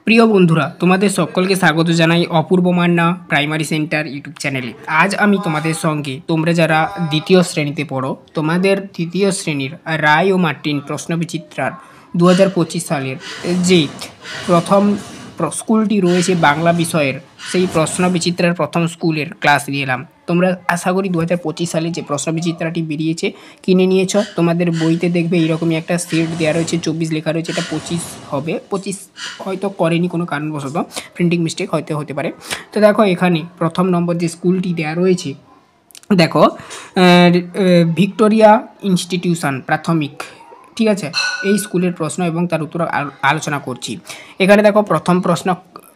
প্রিয় বন্ধুরা, তোমাদের সকলকে স্বাগত জানাই অপূর্ব মান্না প্রাইমারি সেন্টার ইউটিউব চ্যানেলে। আজ আমি তোমাদের সঙ্গে তোমরা যারা দ্বিতীয় শ্রেণীতে পড়ো, তোমাদের তৃতীয় শ্রেণীর রায় ও মার্টিন প্রশ্নবিচিত্রার 2025 সালের যে প্রথম স্কুলটি রয়েছে বাংলা বিষয়ের, সেই প্রশ্নবিচিত্রার প্রথম স্কুলের ক্লাস নিয়ে এলাম। তোমরা আশা করি 2025 সালে যে প্রশ্নবিচিত্রাটি বেরিয়েছে কিনে নিয়েছ। তোমাদের বইতে দেখবে এইরকমই একটা সেট দেওয়া রয়েছে, 24 লেখা রয়েছে, এটা 25 হবে। 25 হয়তো করেনি কোনো কারণবশত, প্রিন্টিং মিস্টেক হয়তো হতে পারে। তো দেখো এখানে প্রথম নম্বর যে স্কুলটি দেওয়া রয়েছে, দেখো ভিক্টোরিয়া ইনস্টিটিউশন প্রাথমিক, ঠিক আছে। এই স্কুলের প্রশ্ন এবং তার উত্তর আলোচনা করছি। এখানে দেখো প্রথম প্রশ্ন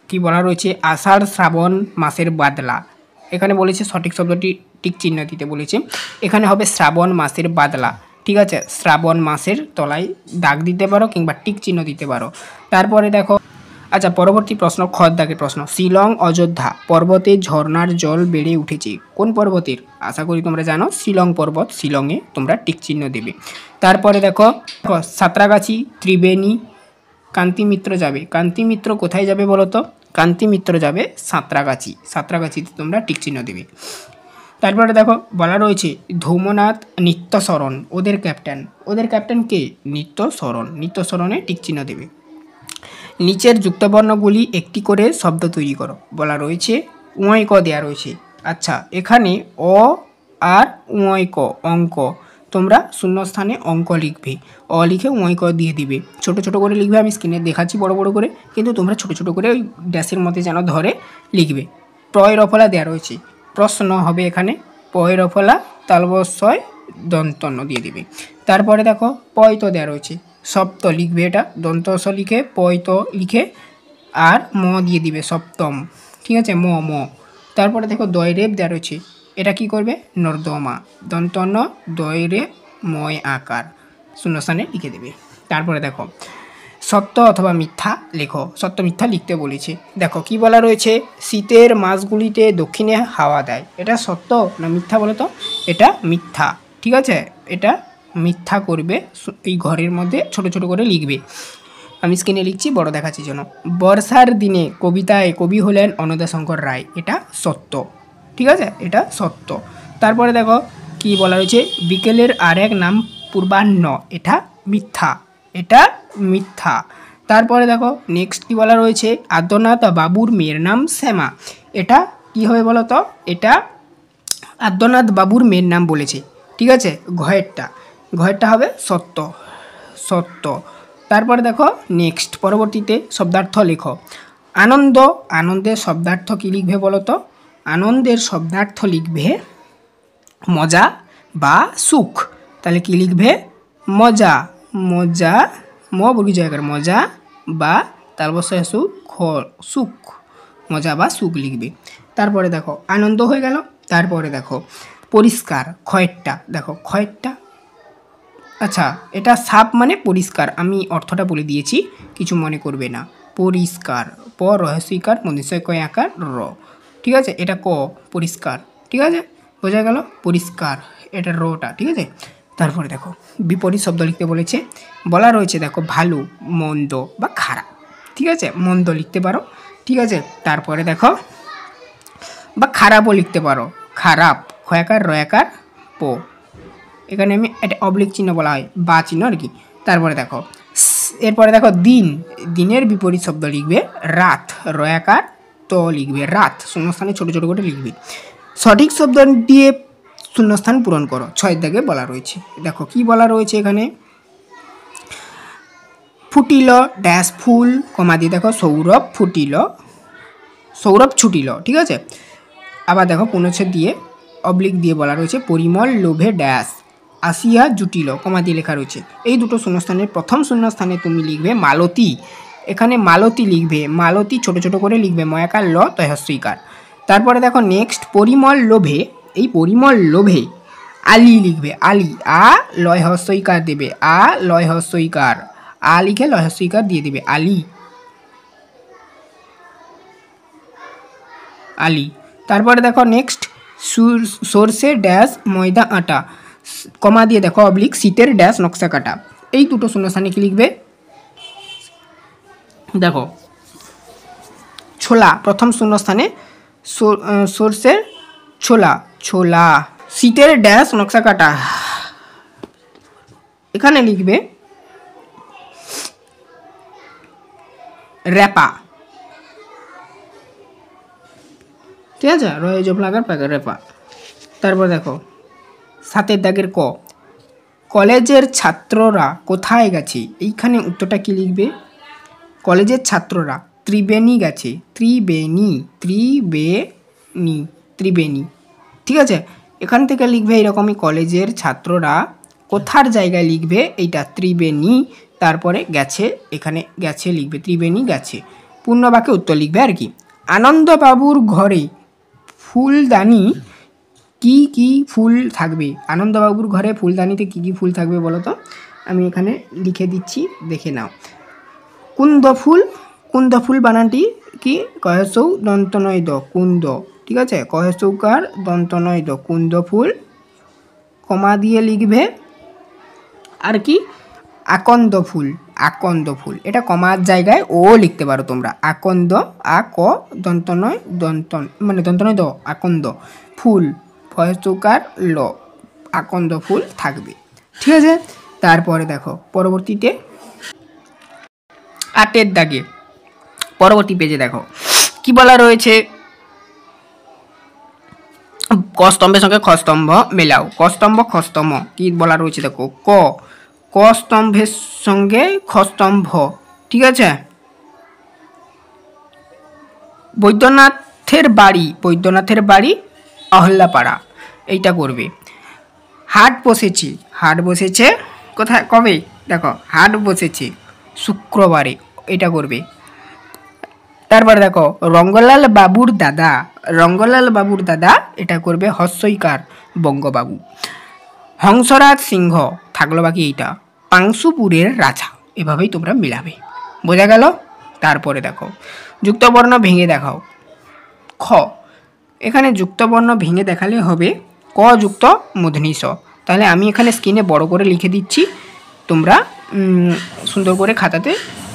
কি বলা রয়েছে, আষাঢ় শ্রাবণ মাসের বাদলা। এখানে বলেছে সঠিক শব্দটি টিক চিহ্ন দিতে বলেছে। এখানে হবে শ্রাবণ মাসের বাদলা, ঠিক আছে। শ্রাবণ মাসের তলায় দাগ দিতে পারো কিংবা টিক চিহ্ন দিতে পারো। তারপরে দেখো, আচ্ছা পরবর্তী প্রশ্ন খর দাগের প্রশ্ন, শিলং অযোধ্যা পর্বতে ঝর্ণার জল বেড়ে উঠেছে। কোন পর্বতের? আশা করি তোমরা জানো, শিলং পর্বত। শিলংয়ে তোমরা টিক চিহ্ন দেবে। তারপরে দেখো সাঁতরাগাছি ত্রিবেণী কান্তি মিত্র যাবে। কান্তি মিত্র কোথায় যাবে বলো তো? কান্তি মিত্র যাবে সাঁতরাগাছি। সাঁতরাগাছিতে তোমরা টিক চিহ্ন দেবে। তারপরে দেখো বলা রয়েছে ধৌমনাথ নিত্যশরণ ওদের ক্যাপ্টেন। ওদের ক্যাপ্টেন কে? নিত্যশরণ। নিত্যশরণে টিক চিহ্ন দেবে। নিচের যুক্তবর্ণগুলি একটি করে শব্দ তৈরি করো বলা রয়েছে। উঁয় ক দেওয়া রয়েছে। আচ্ছা এখানে অ আর উঁয় ক অঙ্ক, তোমরা শূন্যস্থানে অঙ্ক লিখবে। অ লিখে উঁয় ক দিয়ে দিবে। ছোট ছোট করে লিখবে, আমি স্ক্রিনে দেখাচ্ছি বড় বড় করে, কিন্তু তোমরা ছোট ছোট করে ওই ড্যাশের মধ্যে যেন ধরে লিখবে। প্রয় রফলা দেওয়া রয়েছে। প্রশ্ন হবে এখানে পয় রফলা তালবস্বয় দন্তন্য দিয়ে দিবে। তারপরে দেখো পয়ত দেওয়া রয়েছে। সপ্ত লিখবে, এটা দন্তস লিখে পয়ত লিখে আর ম দিয়ে দিবে, সপ্তম, ঠিক আছে। ম ম। তারপরে দেখো দয়রেব দেওয়া রয়েছে। এটা কি করবে? নর্দমা। দন্তন্য দয়রে ময় আকার শূন্যস্থানে লিখে দেবে। তারপরে দেখো সত্য অথবা মিথ্যা লেখো। সত্য মিথ্যা লিখতে বলেছে। দেখো কি বলা রয়েছে, শীতের মাসগুলিতে দক্ষিণে হাওয়া দেয়। এটা সত্য না মিথ্যা বলো তো? এটা মিথ্যা, ঠিক আছে। এটা মিথ্যা করবে। এই ঘরের মধ্যে ছোট ছোট করে লিখবে। আমি স্ক্রিনে লিখছি, বড় দেখাচ্ছি জন্য। বর্ষার দিনে কবিতায় কবি হলেন অন্নদাশঙ্কর রায়। এটা সত্য, ঠিক আছে, এটা সত্য। তারপরে দেখো কি বলা রয়েছে, বিকেলের আরেক নাম পূর্বাহ্ন। এটা মিথ্যা, এটা মিথ্যা। তারপরে দেখো নেক্সট কি বলা রয়েছে, আদ্যনাথ বাবুর মেয়ের নাম শ্যামা। এটা কি হবে বলো তো? এটা আদ্যনাথ বাবুর মেয়ের নাম বলেছে, ঠিক আছে। ঘয়েরটা হবে সত্য, সত্য। তারপরে দেখো নেক্সট পরবর্তীতে শব্দার্থ লেখো। আনন্দ, আনন্দের শব্দার্থ কী লিখবে বলো তো? আনন্দের শব্দার্থ লিখবে মজা বা সুখ। তাহলে কি লিখবে? মজা, মজা, ম বর্গী জায়গার মজা বা তালবস্যয় সুখ, মজা বা সুখ লিখবে। তারপরে দেখো আনন্দ হয়ে গেল। তারপরে দেখো পরিষ্কার, ক্ষয়েরটা দেখো, ক্ষয়েরটা, আচ্ছা এটা সাপ মানে পরিষ্কার, আমি অর্থটা বলে দিয়েছি, কিছু মনে করবে না। পরিষ্কার, প রহস্যিকার মনীষয় কয় আকার র, ঠিক আছে। এটা ক, পরিষ্কার, ঠিক আছে, বোঝা গেল। পরিষ্কার, এটা রটা, ঠিক আছে। তারপরে দেখো বিপরীত শব্দ লিখতে বলেছে। বলা রয়েছে দেখো ভালো, মন্দ বা খারাপ, ঠিক আছে। মন্দ লিখতে পারো, ঠিক আছে। তারপরে দেখো বা খারাপও লিখতে পারো, খারাপ, ক্ষয়াকার রয়াকার পো। এখানে আমি একটা অবলিক চিহ্ন বলা হয়, বা চিহ্ন আর কি। তারপরে দেখো এরপরে দেখো দিন, দিনের বিপরীত শব্দ লিখবে রাত, রয়াকার তো লিখবে রাত, শূন্যস্থানে ছোটো ছোটো করে লিখবে। সঠিক শব্দ দিয়ে শূন্যস্থান পূরণ করো, 6 দাগে বলা রয়েছে। দেখো কি বলা রয়েছে এখানে, ফুটিল ড্যাশ ফুল, কমা দিয়ে দেখো সৌরভ ফুটিল, সৌরভ ছুটিল, ঠিক আছে। আবার দেখো পুনচ্ছেদ দিয়ে অবলিক দিয়ে বলা রয়েছে পরিমল লোভে ড্যাশ আসিয়া জুটিল, কমা দিয়ে লেখা রয়েছে। এই দুটো শূন্যস্থানের প্রথম শূন্যস্থানে তুমি লিখবে মালতী। এখানে মালতী লিখবে, মালতী ছোট ছোট করে লিখবে, ময়াকার ল তয়হস্যইকার। তারপরে দেখো নেক্সট পরিমল লোভে, এই পরিমল লোভে আলি লিখবে, আলি, আ লয় হস্যইকার দেবে, আ লয় হস্যইকার, আ লিখে লয় হস্যইকার দিয়ে দেবে, আলি, আলি। তারপরে দেখো নেক্সট সর্ষে ড্যাশ ময়দা আটা, কমা দিয়ে দেখো অবলিক শীতের ড্যাশ নকশা কাটা। এই দুটো শূন্যস্থানে কি লিখবে দেখো, ছোলা, প্রথম শূন্যস্থানে সর্ষের ছোলা, ছোলা। শীতের ড্যাশ নকশা কাটা, এখানে লিখবে রেপা, ঠিক আছে, রয়ে জবলাগার প্যাকের রেপা। তারপর দেখো 7 দাগের ক, কলেজের ছাত্ররা কোথায় গেছে, এইখানে উত্তরটা কি লিখবে? কলেজের ছাত্ররা ত্রিবেণী গেছে, ত্রিবেণী, ত্রিবেণী, ত্রিবেণী, ঠিক আছে। এখান থেকে লিখবে এরকমই, কলেজের ছাত্ররা কোথার জায়গায় লিখবে এইটা ত্রিবেণী, তারপরে গেছে, এখানে গেছে লিখবে, ত্রিবেণী গেছে, পূর্ণ বাক্যে উত্তর লিখবে আর কি। আনন্দবাবুর ঘরে ফুলদানি কি কি ফুল থাকবে? আনন্দবাবুর ঘরে ফুলদানিতে কি কি ফুল থাকবে বলো তো? আমি এখানে লিখে দিচ্ছি, দেখে নাও। কুন্দ ফুল, কুন্দ ফুল বানানটি কি? কহেসৌ দন্তনয় দ, কুন্দ, ঠিক আছে, কহেসৌকার দন্তনয় দ, কুন্দ ফুল, কমা দিয়ে লিখবে। আর কি? আকন্দ ফুল, আকন্দ ফুল, এটা কমার জায়গায় ও লিখতে পারো তোমরা, আকন্দ, আ ক দন্তনয় দন্তন মানে দন্তনয় দ, আকন্দ ফুল, ফয়চৌকার ল, আকন্দ ফুল থাকবে, ঠিক আছে। তারপরে দেখো পরবর্তীতে 8 দাগে পরবর্তী পেজে দেখো কি বলা রয়েছে, ক স্তম্ভের সঙ্গে খ স্তম্ভ মেলাও, ক স্তম্ভ খ স্তম্ভ কি বলা রয়েছে দেখো, ক স্তম্ভের সঙ্গে খ স্তম্ভ, ঠিক আছে। বৈদ্যনাথের বাড়ি, বৈদ্যনাথের বাড়ি অহল্যাপাড়া, এইটা করবে। হাট বসেছে, হাট বসেছে কোথায়, কবে? দেখো হাট বসেছে শুক্রবারে, এটা করবে। তারপরে দেখো রঙ্গলাল বাবুর দাদা, রঙ্গলাল বাবুর দাদা, এটা করবে হস্যইকার বঙ্গবাবু। হংসরাজ সিংহ, থাকলো বাকি এইটা, পাংশুপুরের রাজা, এভাবেই তোমরা মিলাবে, বোঝা গেল। তারপরে দেখো যুক্তবর্ণ ভেঙে দেখাও, খ, এখানে যুক্তবর্ণ ভেঙে দেখালে হবে ক যুক্ত মূর্ধনি ষ, তাহলে আমি এখানে স্ক্রিনে বড় করে লিখে দিচ্ছি, তোমরা সুন্দর করে খাতাতে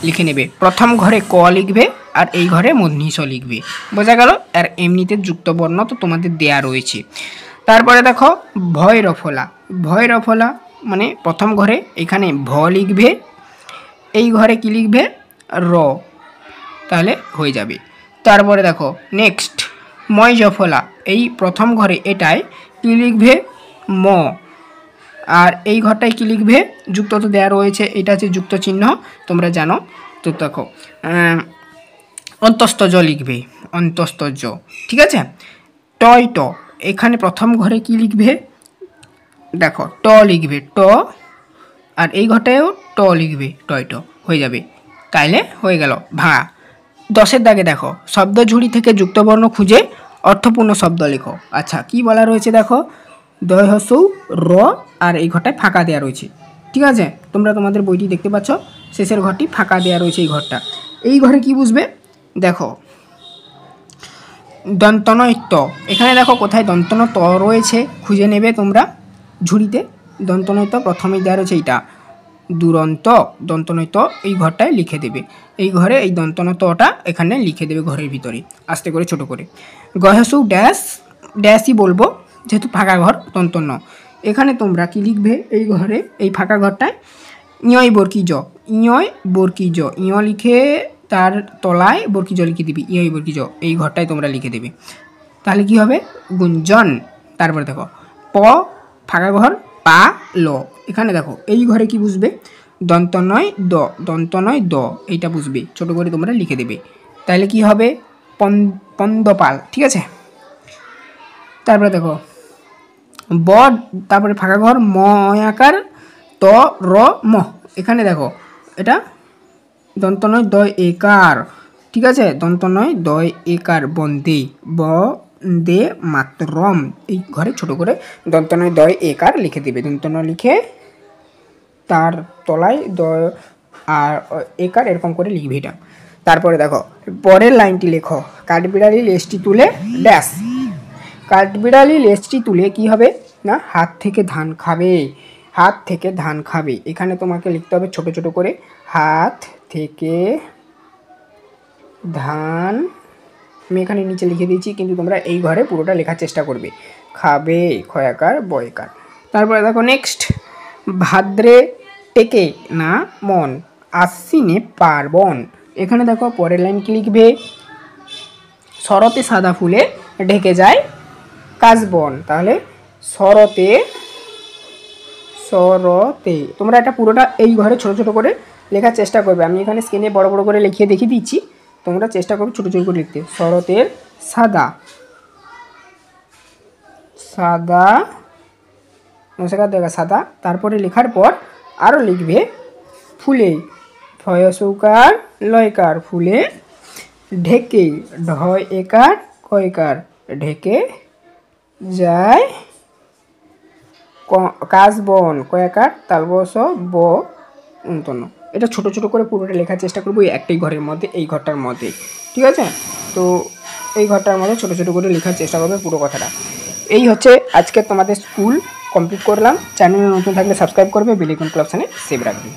লিখে নেবে। প্রথম ঘরে ক লিখবে আর এই ঘরে মূর্ধনি ষ লিখবে, বোঝা গেল। আর এমনিতে যুক্তবর্ণ তো তোমাদের দেয়া রয়েছে। তারপরে দেখো ভৈরফলা, ভৈরফলা মানে প্রথম ঘরে এখানে ভ লিখবে, এই ঘরে কি লিখবে? র, তাহলে হয়ে যাবে। তারপরে দেখো নেক্সট ময়জফলা, এই প্রথম ঘরে এটাই কি লিখবে? ম, আর এই ঘরটায় কি লিখবে? যুক্ত তো দেওয়া রয়েছে, এটা হচ্ছে যুক্ত চিহ্ন, তোমরা জানো তো। দেখো অন্তস্তজ লিখবে, অন্তস্তজ, ঠিক আছে। টয় ট, এখানে প্রথম ঘরে কি লিখবে? দেখো ট লিখবে, ট, আর এই ঘরটায়ও ট লিখবে, টয় ট, হয়ে যাবে, তাইলে হয়ে গেল ভাঙা। 10 দাগে দেখো শব্দ ঝুড়ি থেকে যুক্তবর্ণ খুঁজে অর্থপূর্ণ শব্দ লেখো। আচ্ছা কি বলা রয়েছে দেখো, দয় হসৌ র, আর এই ঘরটায় ফাঁকা দেওয়া রয়েছে, ঠিক আছে। তোমরা তোমাদের বইটি দেখতে পাচ্ছ, শেষের ঘরটি ফাঁকা দেওয়া রয়েছে, এই ঘরটা। এই ঘরে কি বুঝবে? দেখো দন্তনয় ত, এখানে দেখো কোথায় দন্তন ত রয়েছে, খুঁজে নেবে তোমরা ঝুড়িতে। দন্তনয় ত প্রথমেই দেওয়া রয়েছে, এইটা দুরন্ত দন্তনয় ত, এই ঘরটায় লিখে দেবে, এই ঘরে এই দন্তন তটা এখানে লিখে দেবে ঘরের ভিতরে, আস্তে করে ছোট করে। গহেসু ড্যাশ, ড্যাশই বলবো যেহেতু ফাঁকা ঘর, দন্তন্য। এখানে তোমরা কি লিখবে? এই ঘরে এই ফাঁকা ঘরটায় ইয় বরকি জ, ইয় বরকি জ, ইয় লিখে তার তলায় বরকি জ লিখে দিবি, ইয় বরকি জ, এই ঘরটায় তোমরা লিখে দেবে, তাহলে কি হবে? গুঞ্জন। তারপরে দেখো প ফাঁকা ঘর পা ল, এখানে দেখো এই ঘরে কি বুঝবে? দন্তনয় দ, দন্তনয় দ, এইটা বুঝবে, ছোট করে তোমরা লিখে দেবে, তাহলে কি হবে? পন্দপাল, ঠিক আছে। তারপরে দেখো ব, তারপরে ফাঁকা ঘর ম আকার ত র ম, এখানে দেখো এটা দন্তনয় দয় একার, ঠিক আছে, দন্তনয় দয় একার, বন্দে, ব দে মাতরম, এই ঘরে ছোট করে দন্তনয় দয় একার লিখে দেবে, দন্তনয় লিখে তার তলায় দয় আর একার এরকম করে লিখবে এটা। তারপরে দেখো পরের লাইনটি লেখো, কাঠবিড়ালি লেজটি তুলে ড্যাশ, কাঠবিড়ালি লেজটি তুলে কি হবে না? হাত থেকে ধান খাবে, হাত থেকে ধান খাবে, এখানে তোমাকে লিখতে হবে ছোট ছোট করে, হাত থেকে ধান আমি এখানে নিচে লিখে দিয়েছি, কিন্তু তোমরা এই ঘরে পুরোটা লেখার চেষ্টা করবে। খাবে খয়াকার বয়কার। তারপরে দেখো নেক্সট, ভাদ্রে টেকে না মন, আশ্বিনে পার্বণ। এখানে দেখো পরের লাইন কি লিখবে, শরতে সাদা ফুলে ঢেকে যায় কাশবন। তাহলে শরতে, শরতে তোমরা এটা পুরোটা এই ঘরে ছোট ছোট করে লেখার চেষ্টা করবে। আমি এখানে স্ক্রিনে বড় বড় করে লিখিয়ে দেখিয়ে দিচ্ছি, তোমরা চেষ্টা করবে ছোটো ছোটো করে লিখতে। শরতের সাদা, সাদা নমস্কার দেখা সাদা। তারপরে লেখার পর আরও লিখবে ফুলে, ফয়সৌকার লয়কার, ফুলে ঢেকে, ঢয় একার কয়কার, ঢেকে যায় কাশবন, কয়াকার তালবস ব উন্তন্ন। এটা ছোট ছোট করে পুরোটা লেখার চেষ্টা করবো এই একটাই ঘরের মধ্যে, এই ঘরটার মধ্যে, ঠিক আছে? তো এই ঘরটার মধ্যে ছোট ছোট করে লেখার চেষ্টা করবে পুরো কথাটা। এই হচ্ছে আজকে তোমাদের স্কুল কমপ্লিট করলাম। চ্যানেলে নতুন থাকলে সাবস্ক্রাইব করবে, বেল আইকন ক্লাব অপশানে সেভ রাখবে।